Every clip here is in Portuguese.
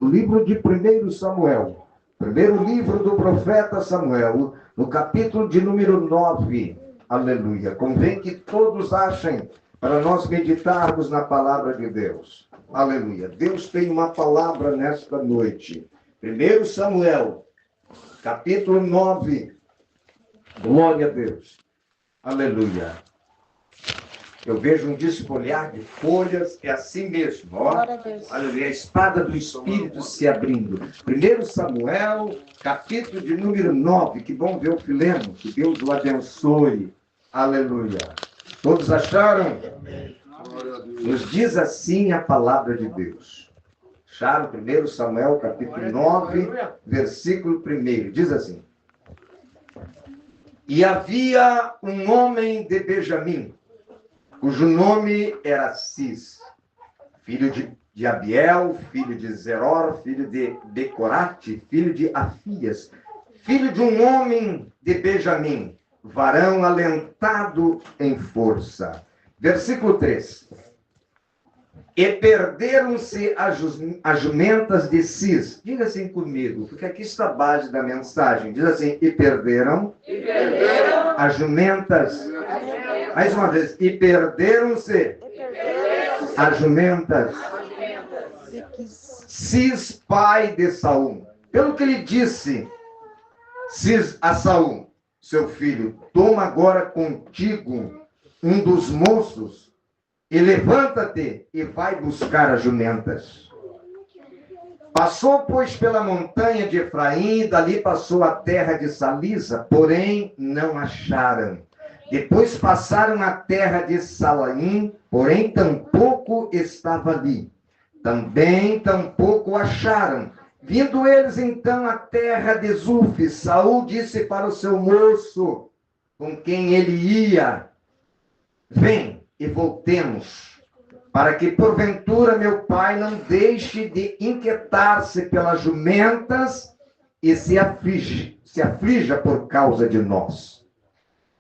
O livro de 1 Samuel, primeiro livro do profeta Samuel, no capítulo de número 9. Aleluia. Convém que todos achem para nós meditarmos na palavra de Deus. Aleluia. Deus tem uma palavra nesta noite. 1 Samuel, capítulo 9. Glória a Deus. Aleluia. Eu vejo um desfolhar de folhas, é assim mesmo, ó. Aleluia, a espada do Espírito se abrindo. 1 Samuel, capítulo de número 9. Que bom ver o Filemo, que Deus o abençoe. Aleluia. Todos acharam? Nos diz assim a palavra de Deus. Acharam? 1 Samuel, capítulo 9, versículo 1. Diz assim. E havia um homem de Benjamim, cujo nome era Cis, filho de Abiel, filho de Zeror, filho de Becorate, filho de Afias, filho de um homem de Benjamim, varão alentado em força. Versículo 3. E perderam-se as jumentas de Cis. Diga assim comigo, porque aqui está a base da mensagem. Diz assim, e perderam as jumentas. Mais uma vez, e perderam-se as jumentas. Cis, pai de Saul. Pelo que lhe disse Cis a Saul, seu filho, toma agora contigo um dos moços e levanta-te e vai buscar as jumentas. Passou, pois, pela montanha de Efraim, e dali passou a terra de Salisa, porém não acharam. Depois passaram a terra de Salaim, porém tampouco estava ali. Também tampouco acharam. Vindo eles então à terra de Zuf, Saul disse para o seu moço, com quem ele ia, vem e voltemos, para que porventura meu pai não deixe de inquietar-se pelas jumentas e se aflija por causa de nós.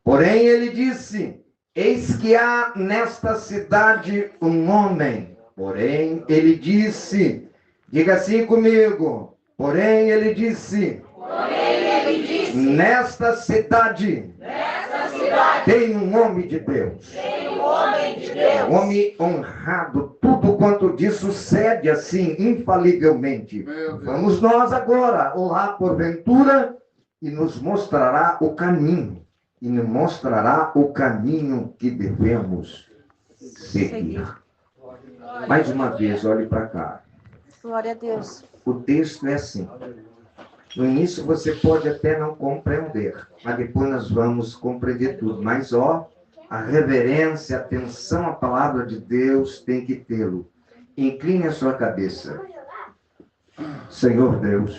Porém ele disse, eis que há nesta cidade um homem. Porém ele disse, diga assim comigo, porém ele disse, nesta cidade tem um homem de Deus. Um homem honrado, tudo quanto disso sucede assim, infalivelmente. Vamos nós agora lá porventura e nos mostrará o caminho. E nos mostrará o caminho que devemos seguir. Mais uma vez, olhe para cá. Glória a Deus. O texto é assim. No início você pode até não compreender, mas depois nós vamos compreender tudo. Mas, a reverência, a atenção à palavra de Deus tem que tê-lo. Incline a sua cabeça. Senhor Deus,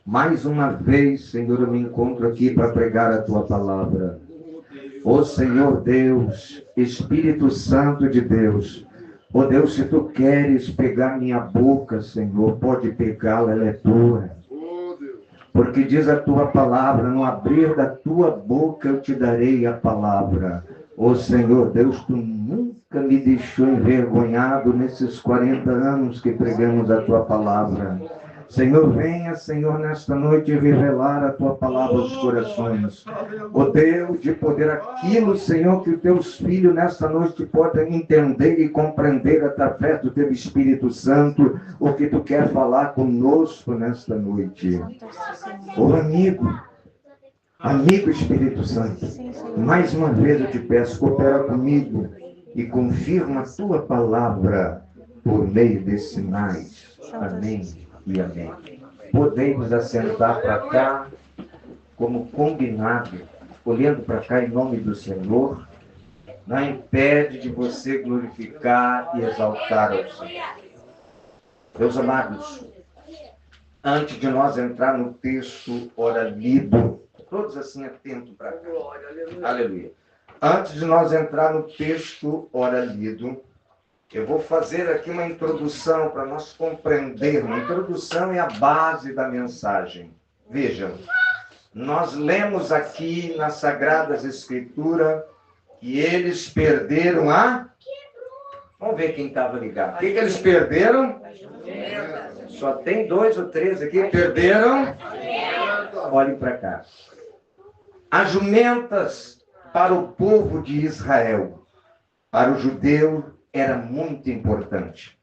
mais uma vez, Senhor, eu me encontro aqui para pregar a tua palavra. Ó Senhor Deus, Espírito Santo de Deus, ó Deus, se tu queres pegar minha boca, Senhor, pode pegá-la, ela é tua. Porque diz a tua palavra, no abrir da tua boca eu te darei a palavra. Ó Senhor Deus, tu nunca me deixou envergonhado nesses 40 anos que pregamos a tua palavra. Senhor, venha, Senhor, nesta noite revelar a tua palavra aos corações. Ó Deus, de poder aquilo, Senhor, que os teus filhos nesta noite podem entender e compreender através do teu Espírito Santo, o que tu quer falar conosco nesta noite. Ó amigo Espírito Santo, mais uma vez eu te peço, coopera comigo e confirma a tua palavra por meio desses sinais. Amém. E amém. Podemos assentar para cá, como combinado, olhando para cá em nome do Senhor, não impede de você glorificar e exaltar ao Senhor. Meus amados, antes de nós entrar no texto, ora lido, todos assim atentos para cá. Aleluia. Antes de nós entrar no texto, ora lido, eu vou fazer aqui uma introdução para nós compreendermos. A introdução é a base da mensagem. Vejam, nós lemos aqui nas Sagradas Escrituras que eles perderam Vamos ver quem estava ligado. O que eles perderam? Só tem 2 ou 3 aqui. Perderam? Olhem para cá. As jumentas para o povo de Israel, para o judeu, era muito importante.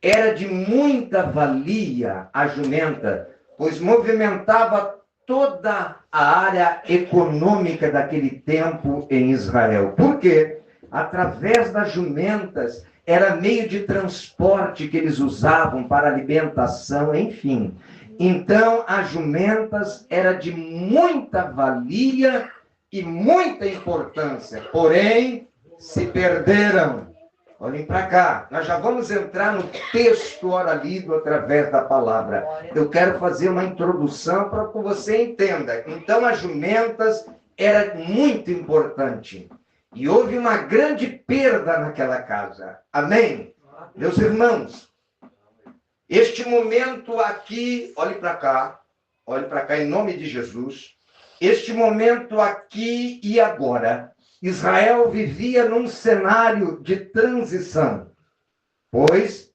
Era de muita valia a jumenta, pois movimentava toda a área econômica daquele tempo em Israel. Por quê? Através das jumentas, era meio de transporte que eles usavam para alimentação, enfim. Então, as jumentas era de muita valia e muita importância, porém, se perderam. Olhem para cá, nós já vamos entrar no texto ora lido através da palavra. Eu quero fazer uma introdução para que você entenda. Então, as jumentas era muito importante. E houve uma grande perda naquela casa. Amém? Meus irmãos, este momento aqui, olhe para cá em nome de Jesus. Este momento aqui e agora, Israel vivia num cenário de transição, pois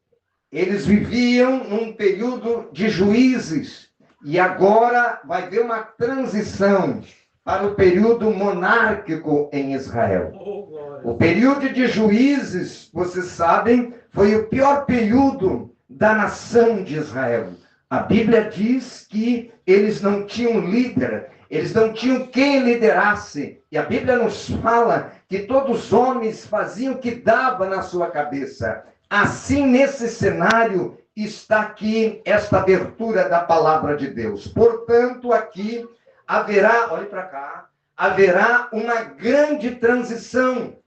eles viviam num período de juízes, e agora vai haver uma transição para o período monárquico em Israel. O período de juízes, vocês sabem, foi o pior período da nação de Israel. A Bíblia diz que eles não tinham líder, eles não tinham quem liderasse. E a Bíblia nos fala que todos os homens faziam o que dava na sua cabeça. Assim, nesse cenário, está aqui esta abertura da palavra de Deus. Portanto, aqui haverá, olhe para cá, haverá uma grande transição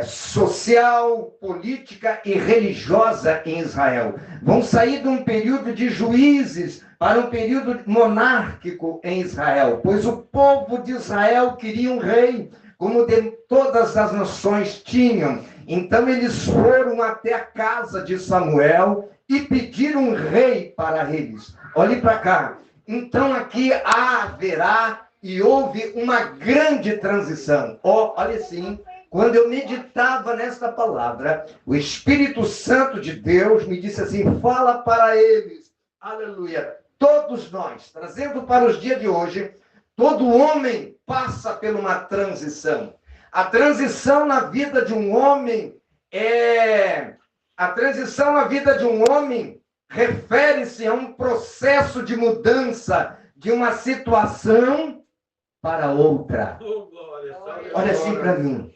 social, política e religiosa em Israel. Vão sair de um período de juízes para um período monárquico em Israel, pois o povo de Israel queria um rei, como de todas as nações tinham. Então eles foram até a casa de Samuel e pediram um rei para eles. Olhe para cá. Então aqui haverá e houve uma grande transição. Olha assim, quando eu meditava nesta palavra, o Espírito Santo de Deus me disse assim, fala para eles, aleluia, todos nós, trazendo para os dias de hoje, todo homem passa por uma transição. A transição na vida de um homem refere-se a um processo de mudança de uma situação para outra. Olha assim para mim.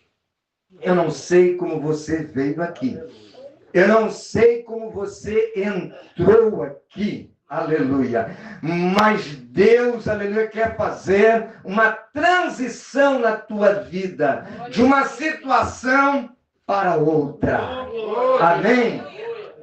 Eu não sei como você veio aqui. Eu não sei como você entrou aqui. Aleluia. Mas Deus, aleluia, quer fazer uma transição na tua vida. De uma situação para outra. Amém?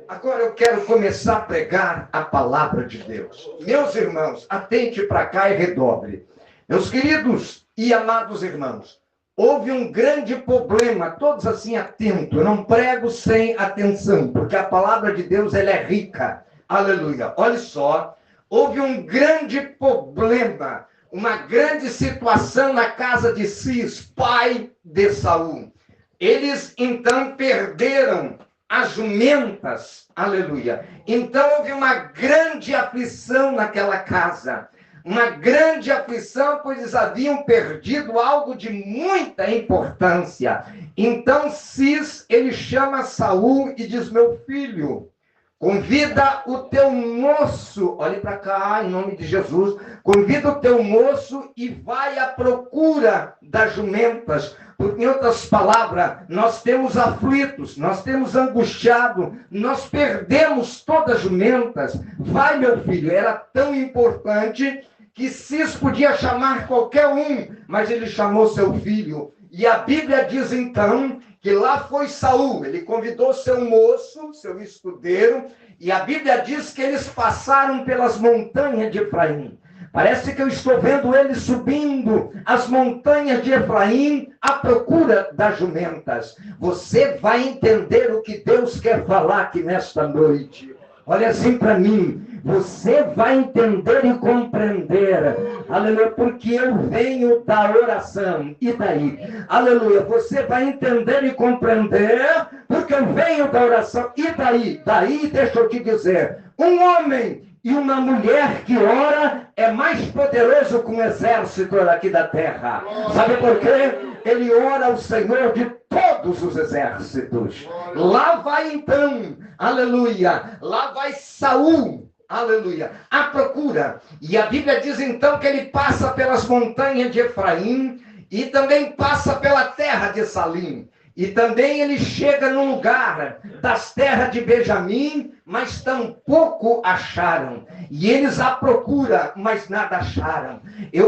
Agora eu quero começar a pregar a palavra de Deus. Meus irmãos, atente para cá e redobre. Meus queridos e amados irmãos, houve um grande problema, todos assim atentos, eu não prego sem atenção, porque a palavra de Deus ela é rica, aleluia, olha só, houve um grande problema, uma grande situação na casa de Cis, pai de Saul. Eles então perderam as jumentas, aleluia, então houve uma grande aflição naquela casa, uma grande aflição, pois eles haviam perdido algo de muita importância. Então Cis, ele chama Saul e diz, meu filho, convida o teu moço, olhe para cá, em nome de Jesus, convida o teu moço e vai à procura das jumentas. Porque, em outras palavras, nós temos aflitos, nós temos angustiado, nós perdemos todas as jumentas. Vai, meu filho, era tão importante que Cis podia chamar qualquer um, mas ele chamou seu filho. E a Bíblia diz então que lá foi Saul, ele convidou seu moço, seu escudeiro, e a Bíblia diz que eles passaram pelas montanhas de Efraim. Parece que eu estou vendo eles subindo as montanhas de Efraim à procura das jumentas. Você vai entender o que Deus quer falar aqui nesta noite. Olha assim para mim. Você vai entender e compreender, aleluia, porque eu venho da oração. E daí? Aleluia, você vai entender e compreender, porque eu venho da oração. E daí? Daí, deixa eu te dizer, um homem e uma mulher que ora é mais poderoso que um exército aqui da terra. Sabe por quê? Ele ora ao Senhor de todos os exércitos. Lá vai então, aleluia, lá vai Saul, aleluia, à procura. E a Bíblia diz então que ele passa pelas montanhas de Efraim e também passa pela terra de Salim. E também ele chega no lugar das terras de Benjamim, mas tampouco acharam. E eles a procuram, mas nada acharam.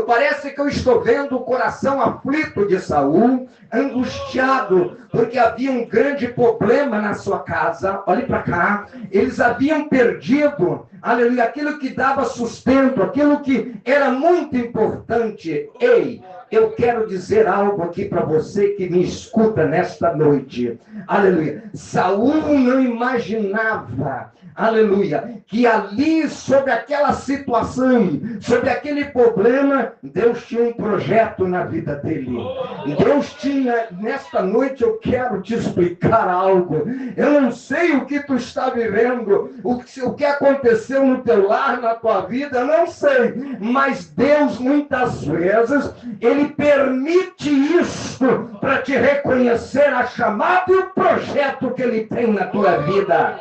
Parece que eu estou vendo o coração aflito de Saul, angustiado, porque havia um grande problema na sua casa. Olhe para cá, eles haviam perdido, aleluia, aquilo que dava sustento, aquilo que era muito importante. Ei, eu quero dizer algo aqui para você que me escuta nesta noite. Aleluia. Saul não imaginava, aleluia, que ali, sobre aquela situação, sobre aquele problema, Deus tinha um projeto na vida dele. Deus tinha, nesta noite eu quero te explicar algo. Eu não sei o que tu está vivendo, o que aconteceu no teu lar, na tua vida, eu não sei. Mas Deus, muitas vezes, Ele permite isso para te reconhecer a chamada e o projeto que Ele tem na tua vida.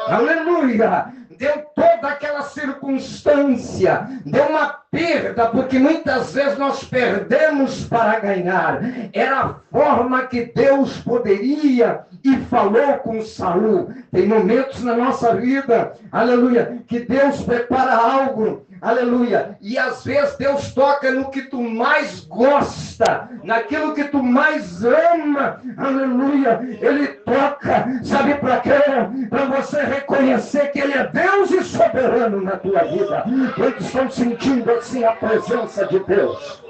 Aleluia! Deu toda aquela circunstância, deu uma perda, porque muitas vezes nós perdemos para ganhar. Era a forma que Deus poderia e falou com Saul. Tem momentos na nossa vida, aleluia, que Deus prepara algo, aleluia, e às vezes Deus toca no que tu mais gosta, naquilo que tu mais ama, aleluia, Ele toca, sabe para quê? Para você reconhecer que Ele é Deus e soberano na tua vida. Quantos estão sentindo assim a presença de Deus?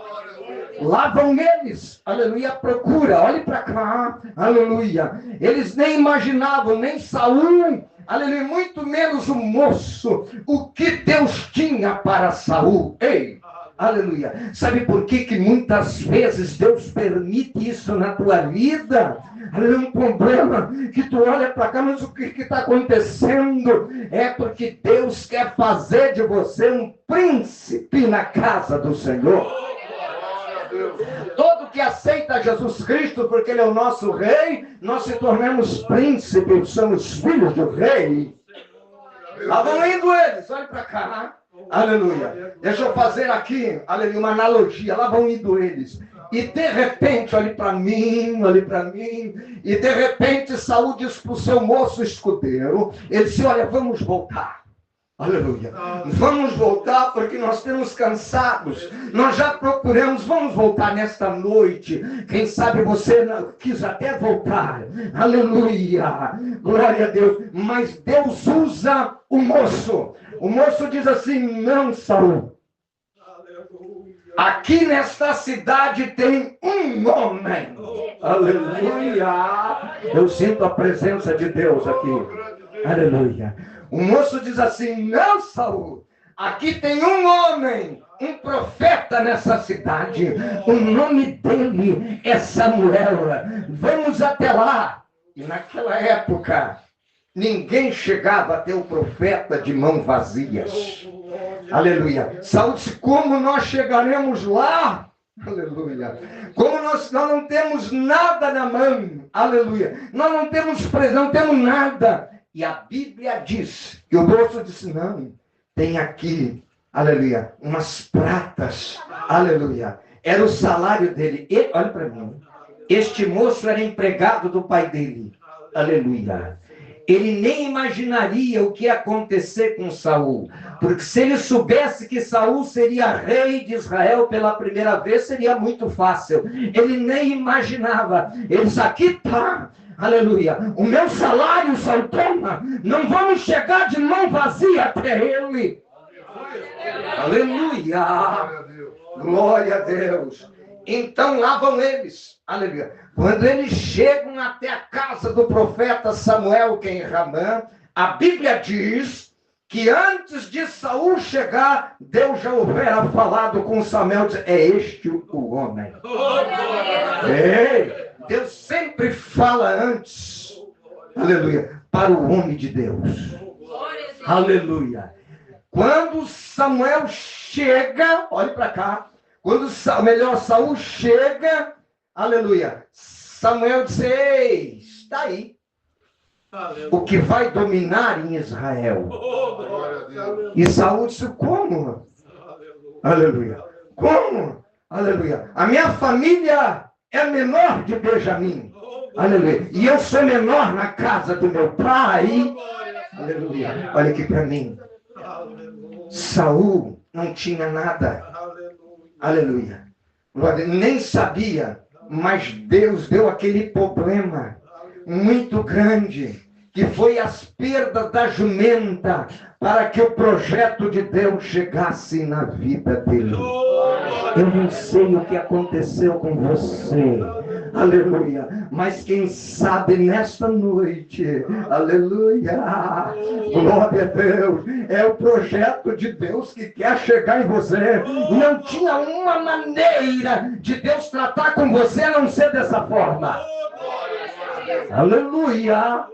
Lá vão eles, aleluia, procura, olhe para cá, aleluia. Eles nem imaginavam, nem Saul, aleluia, muito menos o moço, o que Deus tinha para Saul. Ei, aleluia. Sabe por que muitas vezes Deus permite isso na tua vida? Aleluia, um problema que tu olha para cá, mas o que está acontecendo? É porque Deus quer fazer de você um príncipe na casa do Senhor. Todo que aceita Jesus Cristo, porque Ele é o nosso Rei, nós se tornamos príncipes, somos filhos do Rei. Lá vão indo eles, olha para cá, aleluia. Deixa eu fazer aqui, aleluia, uma analogia. Lá vão indo eles. E de repente, olhe para mim, e de repente Saul diz para o seu moço escudeiro, ele disse, olha, vamos voltar. Aleluia. Vamos voltar porque nós estamos cansados. Nós já procuramos, vamos voltar nesta noite. Quem sabe você não quis até voltar. Aleluia. Glória a Deus. Mas Deus usa o moço. O moço diz assim, não, Saul. Aqui nesta cidade tem um homem. Aleluia. Eu sinto a presença de Deus aqui. Aleluia. O moço diz assim, não, Saul, aqui tem um homem, um profeta nessa cidade, o nome dele é Samuel, vamos até lá. E naquela época, ninguém chegava até o profeta de mãos vazias. Aleluia. Saul disse, como nós chegaremos lá? Aleluia. Como nós não temos nada na mão, aleluia. Nós não temos presente, não temos nada. E a Bíblia diz, que o moço disse, não, tem aqui, aleluia, umas pratas, aleluia. Era o salário dele. E, olha para mim, este moço era empregado do pai dele, aleluia. Ele nem imaginaria o que ia acontecer com Saul, porque se ele soubesse que Saul seria rei de Israel pela primeira vez, seria muito fácil. Ele nem imaginava. Ele disse, aqui está. Aleluia, o meu salário, Saul, toma, não vamos chegar de mão vazia até ele. Aleluia, glória a Deus. Então lá vão eles, aleluia. Quando eles chegam até a casa do profeta Samuel, que é em Ramã, a Bíblia diz que antes de Saul chegar, Deus já houvera falado com Samuel, é este o homem. Ei, Deus sempre fala antes, aleluia, para o homem de Deus. Aleluia. Quando Samuel chega, olhe para cá, quando Saul chega, aleluia, Samuel diz, ei, está aí. O que vai dominar em Israel. E Saul disse, como? Aleluia. Como? Aleluia. A minha família é menor de Benjamim. Aleluia. E eu sou menor na casa do meu pai. Aleluia. Olha aqui para mim. Saul não tinha nada. Aleluia. Nem sabia. Mas Deus deu aquele problema muito grande, que foi as perdas da jumenta, para que o projeto de Deus chegasse na vida dele. Eu não sei o que aconteceu com você, aleluia, mas quem sabe nesta noite, aleluia, glória a Deus, é o projeto de Deus que quer chegar em você. Não tinha uma maneira de Deus tratar com você a não ser dessa forma. Aleluia,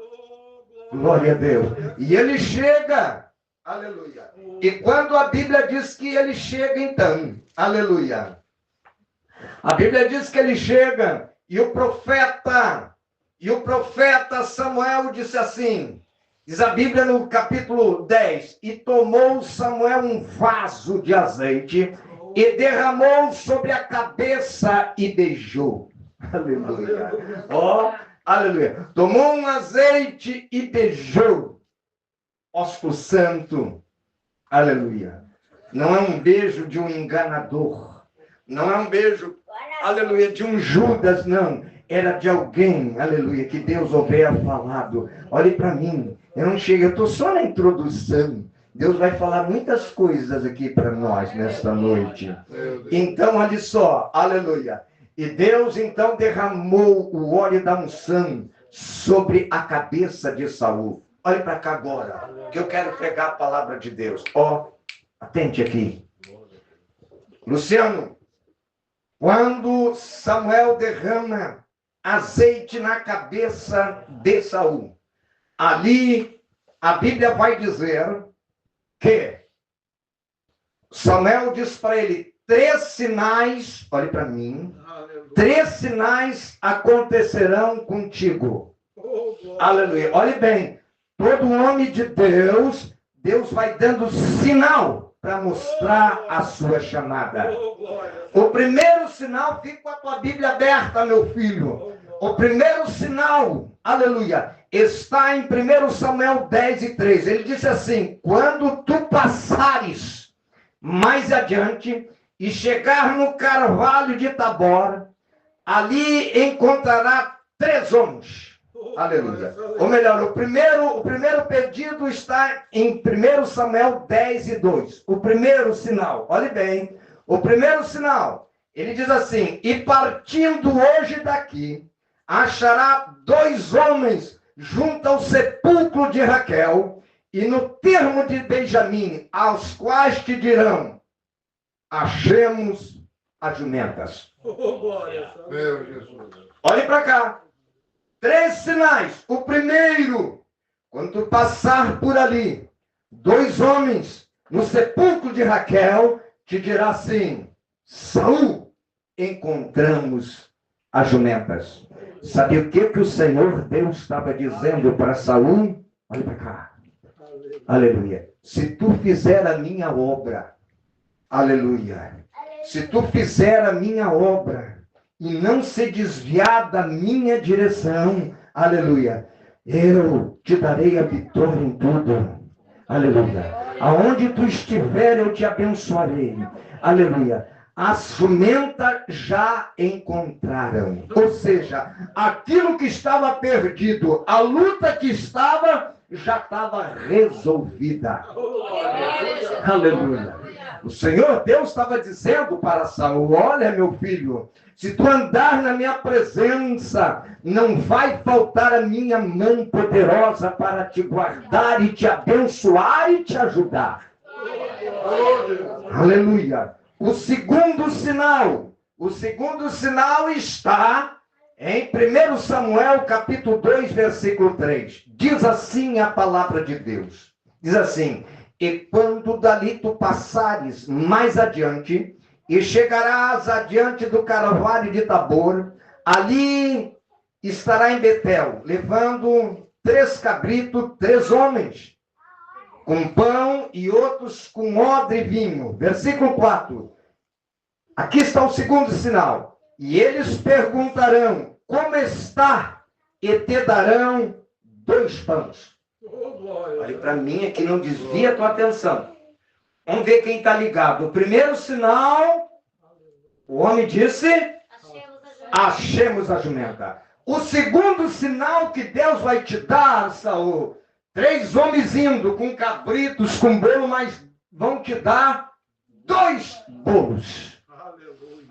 glória a Deus. E ele chega, aleluia. E quando a Bíblia diz que ele chega, então, aleluia, a Bíblia diz que ele chega, e o profeta Samuel disse assim, diz a Bíblia no capítulo 10, e tomou Samuel um vaso de azeite e derramou sobre a cabeça e beijou. Aleluia. Ó, aleluia. Tomou um azeite e beijou. Ósculo santo. Aleluia. Não é um beijo de um enganador. Não é um beijo, aleluia, de um Judas, não. Era de alguém, aleluia, que Deus houvera falado. Olhe para mim. Eu não chego, eu estou só na introdução. Deus vai falar muitas coisas aqui para nós nesta noite. Então, olha só, aleluia. E Deus então derramou o óleo da unção sobre a cabeça de Saul. Olhe para cá agora, que eu quero pregar a palavra de Deus. Ó, atente aqui. Luciano, quando Samuel derrama azeite na cabeça de Saul, ali a Bíblia vai dizer que Samuel diz para ele, 3 sinais, olhe para mim, 3 sinais acontecerão contigo. Aleluia. Olhe bem, todo homem de Deus, Deus vai dando sinal para mostrar a sua chamada. O primeiro sinal, fica com a tua Bíblia aberta, meu filho. O primeiro sinal, aleluia, está em 1 Samuel 10:3. Ele disse assim, quando tu passares mais adiante e chegar no carvalho de Tabor, ali encontrará 3 homens. Aleluia. Ou melhor, o primeiro pedido está em 1 Samuel 10:2. O primeiro sinal, olhe bem, o primeiro sinal, ele diz assim, e partindo hoje daqui, achará 2 homens junto ao sepulcro de Raquel, e no termo de Benjamim, aos quais te dirão, achemos as jumentas. Meu Jesus. Olhe para cá. 3 sinais. O primeiro, quando tu passar por ali, 2 homens no sepulcro de Raquel, te dirá assim, Saul, encontramos as jumentas. Sabe o que o Senhor Deus estava dizendo para Saul? Olha para cá. Aleluia. Se tu fizer a minha obra, aleluia. Se tu fizer a minha obra e não se desviar da minha direção, aleluia, eu te darei a vitória em tudo. Aleluia. Aonde tu estiver, eu te abençoarei. Aleluia. As jumentas já encontraram. Ou seja, aquilo que estava perdido, a luta que estava, já estava resolvida. Aleluia. O Senhor Deus estava dizendo para Saul: olha, meu filho, se tu andar na minha presença, não vai faltar a minha mão poderosa para te guardar e te abençoar e te ajudar. Aleluia. O segundo sinal está em 1 Samuel capítulo 2, versículo 3. Diz assim a palavra de Deus. Diz assim: e quando dali tu passares mais adiante, e chegarás adiante do carvalho de Tabor, ali estará em Betel, levando 3 cabritos, 3 homens, com pão e outros com odre e vinho. Versículo 4. Aqui está o segundo sinal. E eles perguntarão: como está? E te darão 2 pães. Olha para mim aqui, não desvia a tua atenção. Vamos ver quem está ligado. O primeiro sinal, o homem disse: achemos a jumenta. O segundo sinal que Deus vai te dar, Saul: 3 homens indo com cabritos, com bolo, mas vão te dar 2 bolos.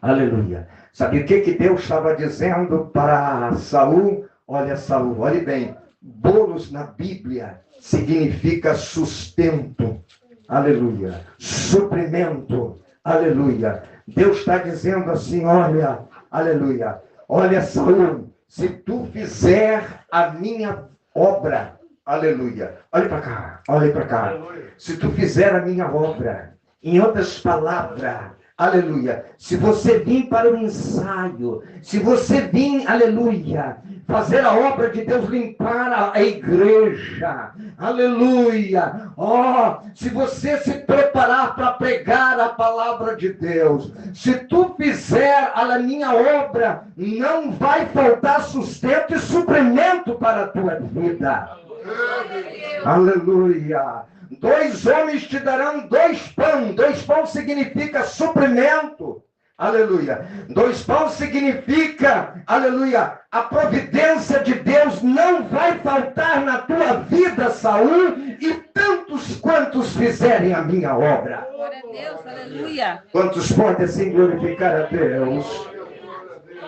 Aleluia. Sabe o que Deus estava dizendo para Saul? Olha, Saul, olhe bem. Bolos na Bíblia significa sustento. Aleluia. Suprimento. Aleluia. Deus está dizendo assim: olha, aleluia. Olha, Saul, se tu fizer a minha obra, aleluia. Olha para cá, olha para cá. Se tu fizer a minha obra, em outras palavras, aleluia, se você vir para o ensaio, se você vir, aleluia, fazer a obra de Deus, limpar a igreja, aleluia, se você se preparar para pregar a palavra de Deus, se tu fizer a minha obra, não vai faltar sustento e suprimento para a tua vida. Aleluia. 2 homens te darão 2 pães. 2 pães significa suprimento. Aleluia. 2 pães significa, aleluia, a providência de Deus não vai faltar na tua vida, Saul, e tantos quantos fizerem a minha obra. Glória a Deus, aleluia. Quantos podem assim glorificar a Deus?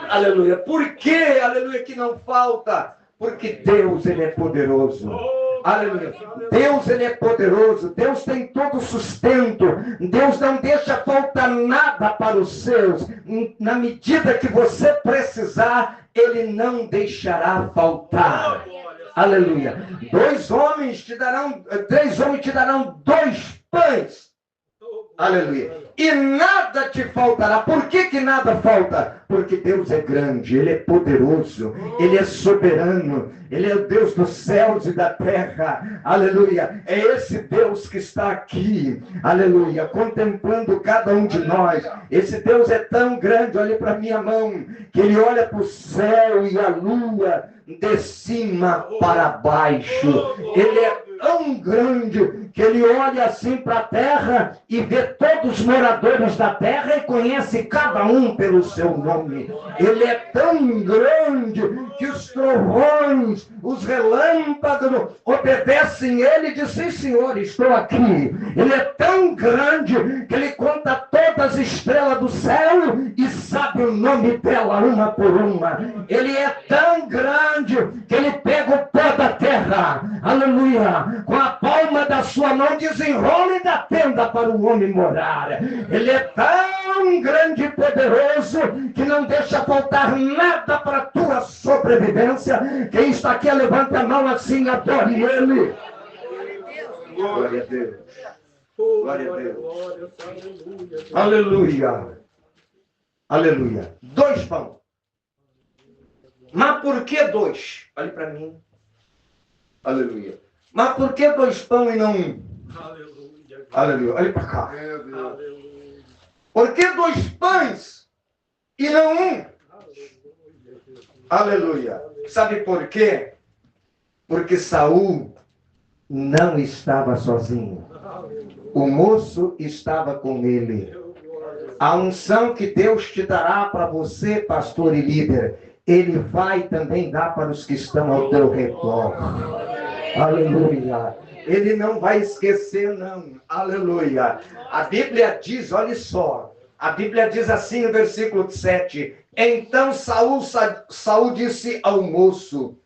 Aleluia. Por que, aleluia, que não falta? Porque Deus, Ele é poderoso. Aleluia. Deus, Ele é poderoso. Deus tem todo o sustento. Deus não deixa faltar nada para os seus. Na medida que você precisar, Ele não deixará faltar. Aleluia. 3 homens te darão 2 pães. Aleluia. E nada te faltará. Por que nada falta? Porque Deus é grande, Ele é poderoso, Ele é soberano, Ele é o Deus dos céus e da terra. Aleluia. É esse Deus que está aqui, aleluia, contemplando cada um de nós. Esse Deus é tão grande, olha para minha mão, que Ele olha para o céu e a lua de cima para baixo. Ele é tão grande que Ele olha assim para a terra e vê todos os moradores da terra e conhece cada um pelo seu nome. Ele é tão grande que os trovões, os relâmpagos obedecem Ele e dizem: sim, Senhor, estou aqui. Ele é tão grande que Ele conta todas as estrelas do céu e sabe o nome dela uma por uma. Ele é tão grande que Ele pega o pó da terra, aleluia, com a palma da sua mão desenrola e dá tenda para o homem morar. Ele é tão grande e poderoso que não deixa faltar nada para a tua sobrevivência. Quem está aqui, levanta a mão assim, adore Ele. Glória a Deus. Glória a Deus. Aleluia. Aleluia. 2 pães. Mas por que 2? Olhe para mim. Aleluia. Mas por que 2 pães e não 1? Aleluia. Aleluia. Olhe para cá. Por que 2 pães e não 1? Aleluia. Sabe por quê? Porque Saul não estava sozinho. O moço estava com ele. A unção que Deus te dará para você, pastor e líder, Ele vai também dar para os que estão ao teu redor. Aleluia. Ele não vai esquecer, não. Aleluia. A Bíblia diz, olha só. A Bíblia diz assim no versículo 7. Então Saul disse ao moço: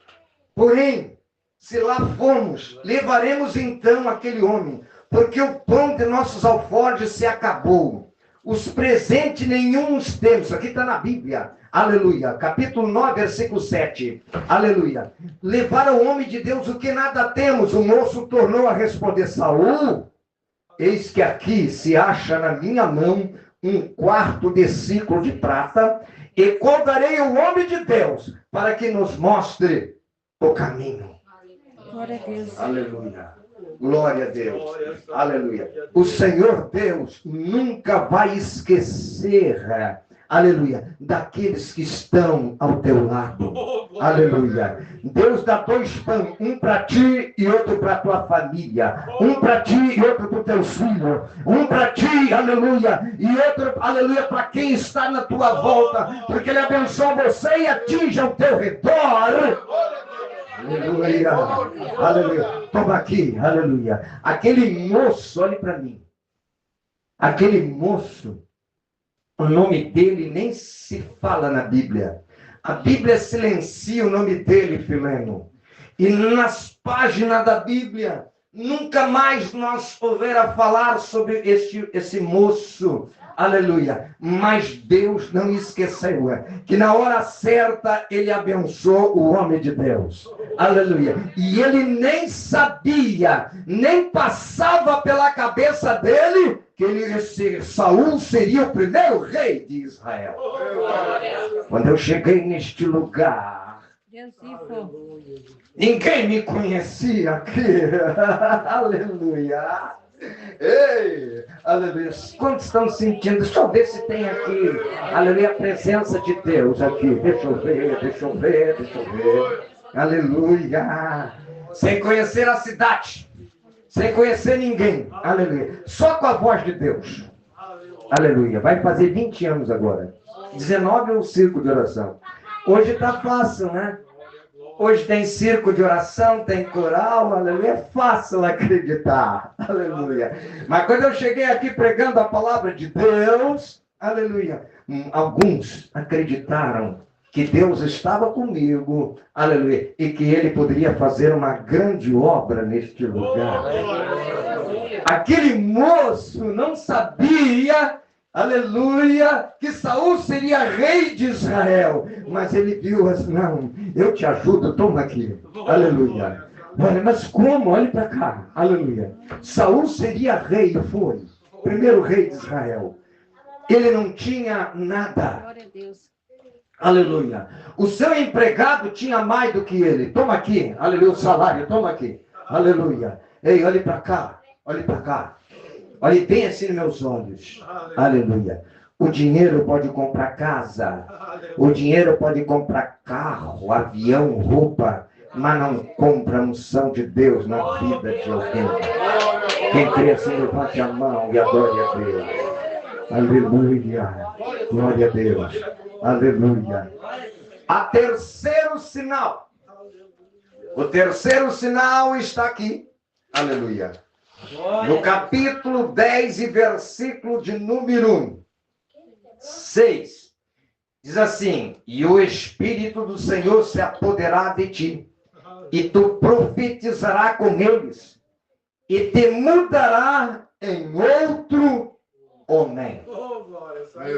porém, se lá formos, levaremos então aquele homem, porque o pão de nossos alforjes se acabou. Os presentes nenhum os temos. Aqui está na Bíblia. Aleluia. Capítulo 9, versículo 7. Aleluia. Levar ao homem de Deus o que nada temos. O moço tornou a responder: Saul, eis que aqui se acha na minha mão um quarto de ciclo de prata, e condarei o homem de Deus para que nos mostre o caminho. Glória a Deus. Aleluia. Glória a Deus. Aleluia. O Senhor Deus nunca vai esquecer, aleluia, daqueles que estão ao teu lado. Aleluia. Deus dá 2 pães, um para ti e outro para tua família. Um para ti e outro para os teus filhos. Um para ti, aleluia, e outro, aleluia, para quem está na tua volta. Porque Ele abençoa você e atinge ao teu redor. Aleluia, aleluia. Toma aqui, aleluia. Aquele moço, olhe para mim. Aquele moço, o nome dele nem se fala na Bíblia. A Bíblia silencia o nome dele, Fileno. E nas páginas da Bíblia, nunca mais nós ouvirá falar sobre esse moço. Aleluia. Mas Deus não esqueceu que na hora certa ele abençoou o homem de Deus. Aleluia. E ele nem sabia, nem passava pela cabeça dele que Saul seria o primeiro rei de Israel. Quando eu cheguei neste lugar, ninguém me conhecia aqui. Aleluia. Ei, aleluia. Quantos estão sentindo? Deixa eu ver se tem aqui, aleluia, a presença de Deus aqui. Deixa eu ver. Aleluia. Sem conhecer a cidade, sem conhecer ninguém, aleluia, só com a voz de Deus. Aleluia. Vai fazer 20 anos agora. 19 é um circo de oração. Hoje está fácil, né? Hoje tem circo de oração, tem coral, aleluia, é fácil acreditar, aleluia. Mas quando eu cheguei aqui pregando a palavra de Deus, aleluia, alguns acreditaram que Deus estava comigo, aleluia, e que Ele poderia fazer uma grande obra neste lugar. Aquele moço não sabia, aleluia, que Saul seria rei de Israel, mas ele viu assim: não, eu te ajudo, toma aqui, aleluia. Olha, mas como? Olhe para cá, aleluia. Saul seria rei, foi primeiro rei de Israel. Ele não tinha nada. Glória a Deus. Aleluia. O seu empregado tinha mais do que ele. Toma aqui, aleluia, o salário, toma aqui, aleluia. Ei, olhe para cá, olhe para cá. Olhe bem assim nos meus olhos. Aleluia. O dinheiro pode comprar casa. O dinheiro pode comprar carro, avião, roupa. Mas não compra a unção de Deus na vida de alguém. Quem crê assim, levante a mão e adore a Deus. Aleluia. Glória a Deus. Aleluia. A terceiro sinal. O terceiro sinal está aqui. Aleluia. No capítulo 10 e versículo de número 6, diz assim: e o Espírito do Senhor se apoderará de ti, e tu profetizarás com eles, e te mudará em outro homem.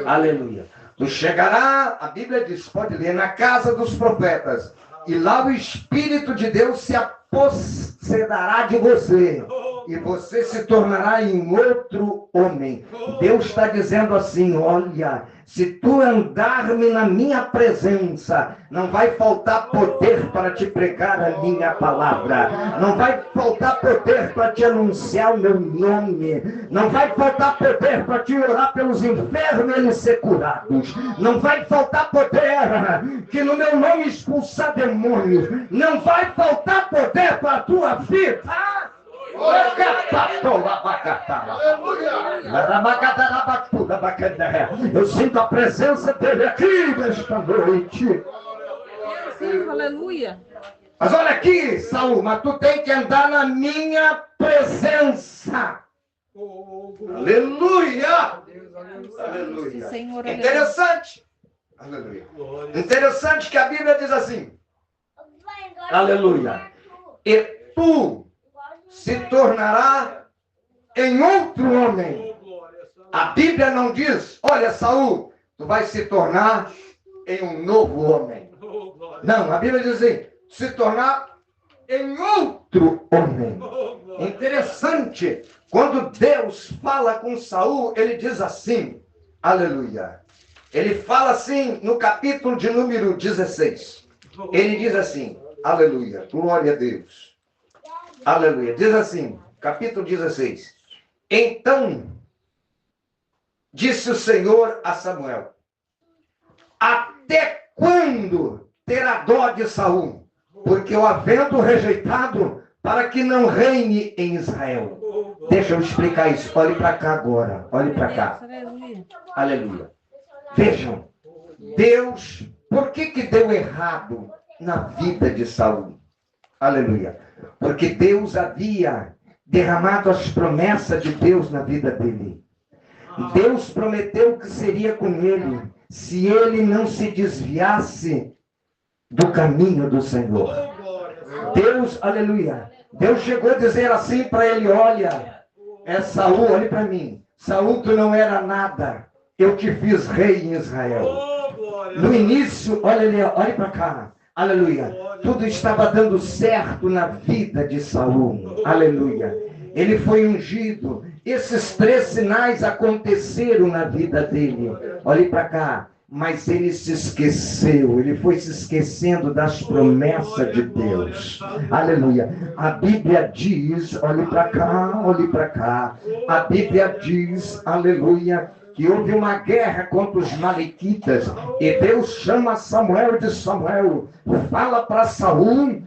Aleluia. Tu chegará, a Bíblia diz, pode ler, na casa dos profetas, e lá o Espírito de Deus se apossará de você, e você se tornará em outro homem. Deus está dizendo assim: olha, se tu andar-me na minha presença, não vai faltar poder para te pregar a minha palavra, não vai faltar poder para te anunciar o meu nome, não vai faltar poder para te orar pelos enfermos e eles ser curados, não vai faltar poder que no meu nome expulsar demônios, não vai faltar poder para a tua vida. Eu sinto a presença dele aqui nesta noite. Sim, aleluia. Mas olha aqui, Saul, mas tu tem que andar na minha presença. Aleluia! Aleluia! Senhor, Interessante. Aleluia. Interessante que a Bíblia diz assim. Aleluia. E tu se tornará em outro homem. A Bíblia não diz, olha, Saul, tu vai se tornar em um novo homem. Não, a Bíblia diz assim, se tornar em outro homem. Interessante, quando Deus fala com Saul, ele diz assim, aleluia. Ele fala assim no capítulo de número 16. Ele diz assim, aleluia, glória a Deus. Aleluia, diz assim, capítulo 16. Então, disse o Senhor a Samuel, até quando terá dó de Saul? Porque o havendo rejeitado, para que não reine em Israel. Deixa eu explicar isso. Olhe para cá agora. Olhe para cá. Aleluia. Vejam. Deus, por que deu errado na vida de Saul? Aleluia. Porque Deus havia derramado as promessas de Deus na vida dele. Deus prometeu que seria com ele, se ele não se desviasse do caminho do Senhor. Deus, aleluia. Deus chegou a dizer assim para ele, olha, Saul, olhe para mim. Saul, tu não era nada. Eu te fiz rei em Israel. No início, olhe para cá. Aleluia. Tudo estava dando certo na vida de Saul. Aleluia. Ele foi ungido. Esses 3 sinais aconteceram na vida dele. Olhe para cá. Mas ele se esqueceu, ele foi se esquecendo das promessas de Deus. Aleluia. A Bíblia diz, olhe para cá, olhe para cá. A Bíblia diz, aleluia, que houve uma guerra contra os malequitas. E Deus chama Samuel de Samuel. Fala para Saul,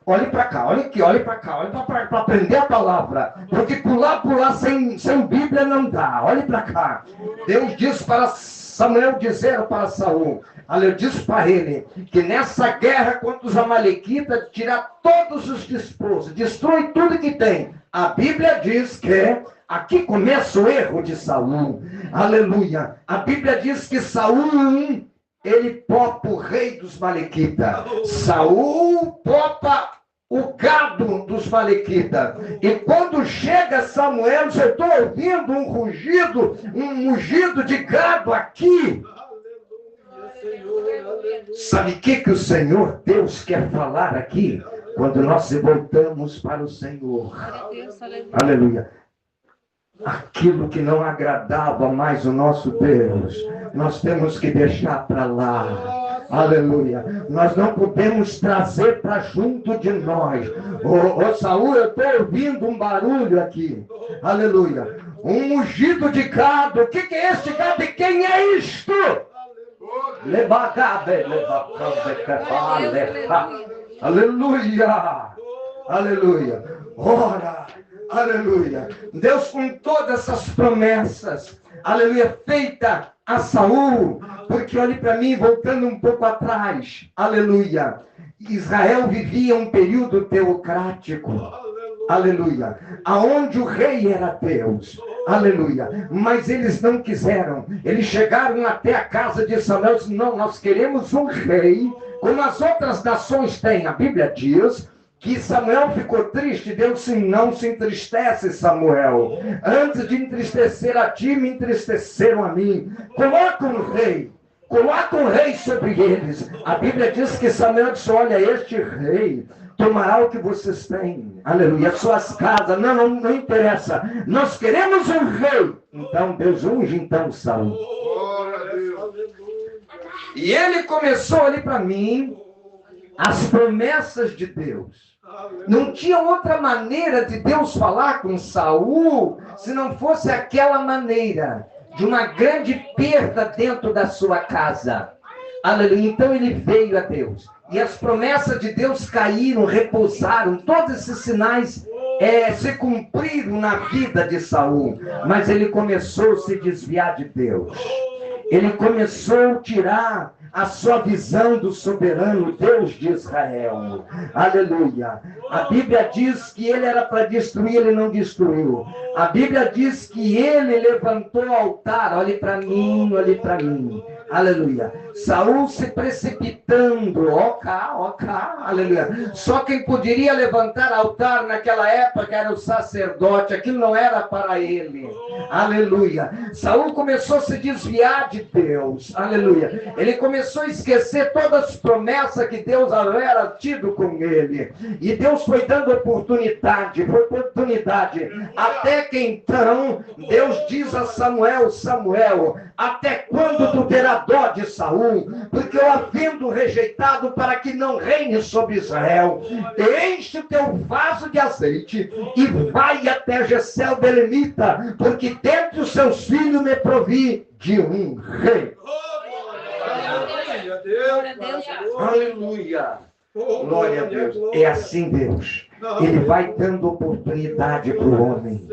olhe para cá, olhe aqui, olhe para cá, olhe para aprender a palavra. Porque pular sem Bíblia não dá. Olhe para cá. Deus diz para Samuel dizer para Saul, diz para ele, que nessa guerra contra os amalequitas, tirar todos os despojos, destrói tudo que tem. A Bíblia diz que aqui começa o erro de Saul. Aleluia. A Bíblia diz que Saul, ele popa o rei dos malequitas. Saul popa o gado dos malequitas. E quando chega Samuel, eu estou ouvindo um mugido de gado aqui. Sabe o que o Senhor Deus quer falar aqui? Quando nós voltamos para o Senhor. Aleluia. Aquilo que não agradava mais o nosso Deus, nós temos que deixar para lá. Aleluia. Nós não podemos trazer para junto de nós. Saul, eu estou ouvindo um barulho aqui. Aleluia. Um mugido de gado. O que é este gado e quem é isto? Aleluia. Aleluia. Ora. Aleluia. Deus, com todas essas promessas, aleluia, feita a Saul, porque olhe para mim, voltando um pouco atrás, aleluia, Israel vivia um período teocrático, aleluia, aonde o rei era Deus, aleluia, mas eles não quiseram, eles chegaram até a casa de Samuel e disseram, não, nós queremos um rei, como as outras nações têm. A Bíblia diz que Samuel ficou triste. Deus disse, não se entristece, Samuel. Antes de entristecer a ti, me entristeceram a mim. Coloca um rei sobre eles. A Bíblia diz que Samuel disse, olha, este rei tomará o que vocês têm. Aleluia, suas casas. Não interessa. Nós queremos um rei. Então Deus unge então Saul. E ele começou ali para mim as promessas de Deus. Não tinha outra maneira de Deus falar com Saul se não fosse aquela maneira de uma grande perda dentro da sua casa. Aleluia. Então ele veio a Deus. E as promessas de Deus caíram, repousaram. Todos esses sinais se cumpriram na vida de Saul. Mas ele começou a se desviar de Deus. Ele começou a tirar a sua visão do soberano Deus de Israel. Aleluia. A Bíblia diz que ele era para destruir, ele não destruiu. A Bíblia diz que ele levantou o altar. Olhe para mim, olhe para mim. Aleluia. Saul se precipitando, aleluia. Só quem poderia levantar altar naquela época era o sacerdote, aquilo não era para ele. Aleluia. Saul começou a se desviar de Deus, aleluia. Ele começou a esquecer todas as promessas que Deus havia tido com ele. E Deus foi dando oportunidade, até que então Deus diz a Samuel: Samuel, até quando tu terás dó de Saul? Porque eu havendo rejeitado para que não reine sobre Israel, enche o teu vaso de azeite e vai até Jessel belemita, porque dentre os seus filhos me provi de um rei. Aleluia. Glória a Deus. É assim, Deus. Ele vai dando oportunidade para o homem.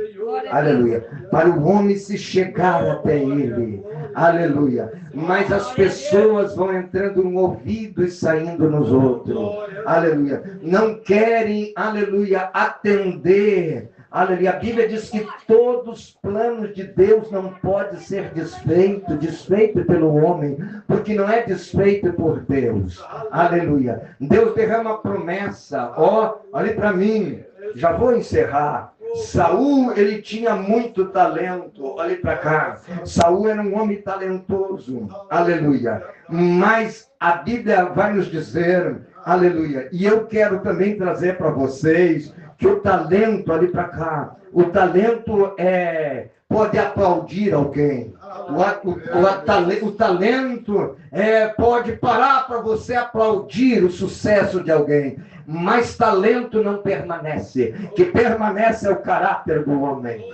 Aleluia. Para o homem se chegar até ele. Aleluia. Mas as pessoas vão entrando num ouvido e saindo nos outros. Aleluia. Não querem, aleluia, atender. Aleluia. A Bíblia diz que todos os planos de Deus não podem ser desfeito pelo homem, porque não é desfeito por Deus. Aleluia. Deus derrama promessa. Olhe para mim. Já vou encerrar. Saul, ele tinha muito talento. Olhe para cá. Saul era um homem talentoso. Aleluia. Mas a Bíblia vai nos dizer, aleluia, e eu quero também trazer para vocês que o talento, ali para cá, o talento pode aplaudir alguém. O talento pode parar para você aplaudir o sucesso de alguém. Mas talento não permanece. O que permanece é o caráter do homem.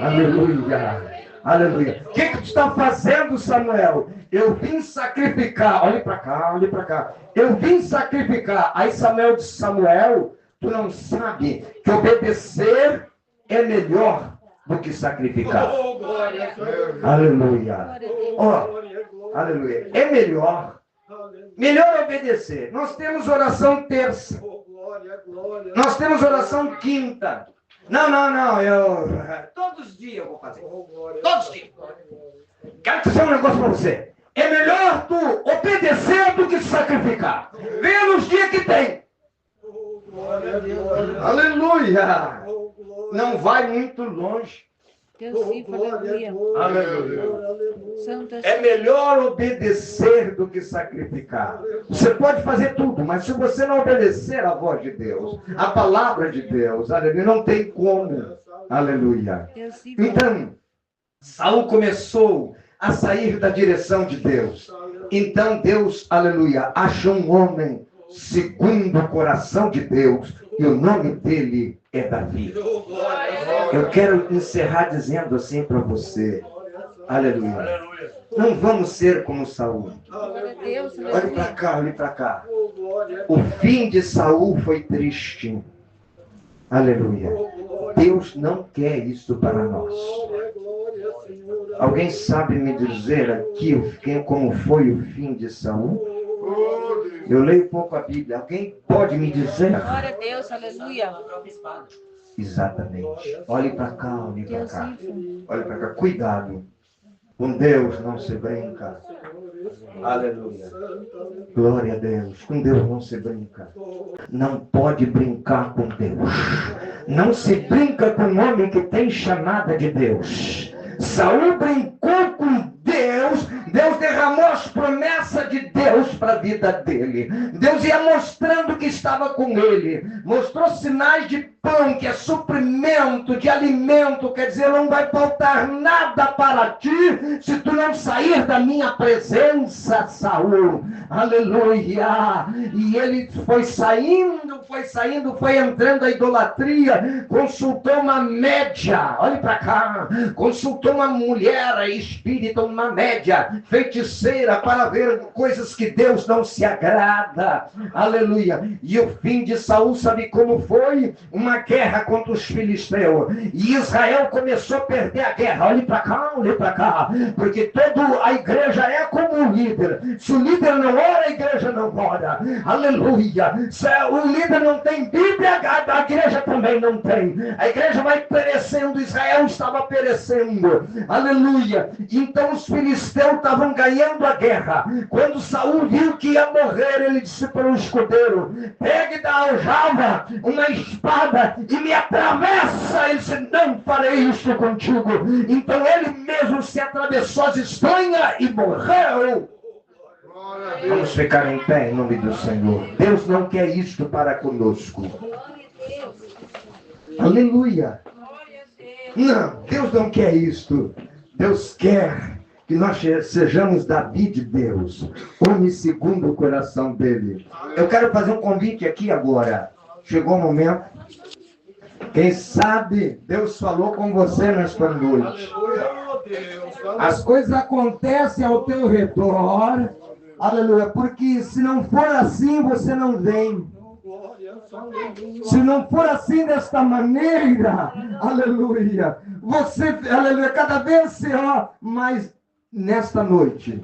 Aleluia. Aleluia. O que tu está fazendo, Samuel? Eu vim sacrificar. Olhe para cá, olhe para cá. Eu vim sacrificar. Aí Samuel disse: Samuel, tu não sabe que obedecer é melhor do que sacrificar. Aleluia. Aleluia. É melhor obedecer. Nós temos oração terça. Nós temos oração quinta. Não. Todos os dias eu vou fazer. Todos os dias. Quero dizer um negócio para você. É melhor tu obedecer do que sacrificar. Venha nos dias que tem. Aleluia. Não vai muito longe. Aleluia. É melhor obedecer do que sacrificar. Você pode fazer tudo, mas se você não obedecer à voz de Deus, à palavra de Deus, aleluia, não tem como. Aleluia. Então, Saul começou a sair da direção de Deus. Então Deus, aleluia, achou um homem segundo o coração de Deus, e o nome dele é Davi. Eu quero encerrar dizendo assim para você, aleluia, não vamos ser como Saul. Olhe para cá, olhe para cá. O fim de Saul foi triste. Aleluia. Deus não quer isso para nós. Alguém sabe me dizer aqui como foi o fim de Saul? Eu leio pouco a Bíblia. Alguém pode me dizer? Glória a Deus, aleluia. Exatamente. Olhe para cá, olhe para cá. Olhe para cá. Cuidado. Com Deus não se brinca. Aleluia. Glória a Deus. Com Deus não se brinca. Não pode brincar com Deus. Não se brinca com um homem que tem chamada de Deus. Saul brincou com Deus. Deus derramou as promessas de Deus para a vida dele. Deus ia mostrando que estava com ele. Mostrou sinais de pão, que é suprimento, de alimento. Quer dizer, não vai faltar nada para ti se tu não sair da minha presença, Saul. Aleluia. E ele foi saindo, foi entrando a idolatria. Consultou uma média. Olhe para cá. Consultou uma mulher espírita, uma média, feiticeira, feiticeira para ver coisas que Deus não se agrada. Aleluia. E o fim de Saul, sabe como foi? Uma guerra contra os filisteus. E Israel começou a perder a guerra. Olhe para cá. Porque toda a igreja é como um líder. Se o líder não ora, a igreja não ora. Aleluia. Se o líder não tem Bíblia, a igreja também não tem. A igreja vai perecendo. Israel estava perecendo. Aleluia. Então os filisteus estavam ganhando a guerra. Quando Saul viu que ia morrer, ele disse para o escudeiro: pegue da aljava uma espada e me atravessa. Ele disse: não farei isso contigo. Então ele mesmo se atravessou as estranhas e morreu. Vamos ficar em pé em nome do Senhor. Deus não quer isto para conosco. Aleluia. Não, Deus não quer isto. Deus quer que nós sejamos Davi de Deus, homem segundo o coração dele. Eu quero fazer um convite aqui agora. Chegou o momento. Quem sabe Deus falou com você nesta noite. As coisas acontecem ao teu redor. Aleluia. Porque se não for assim, você não vem. Se não for assim desta maneira, aleluia, você, aleluia, cada vez será mais nesta noite.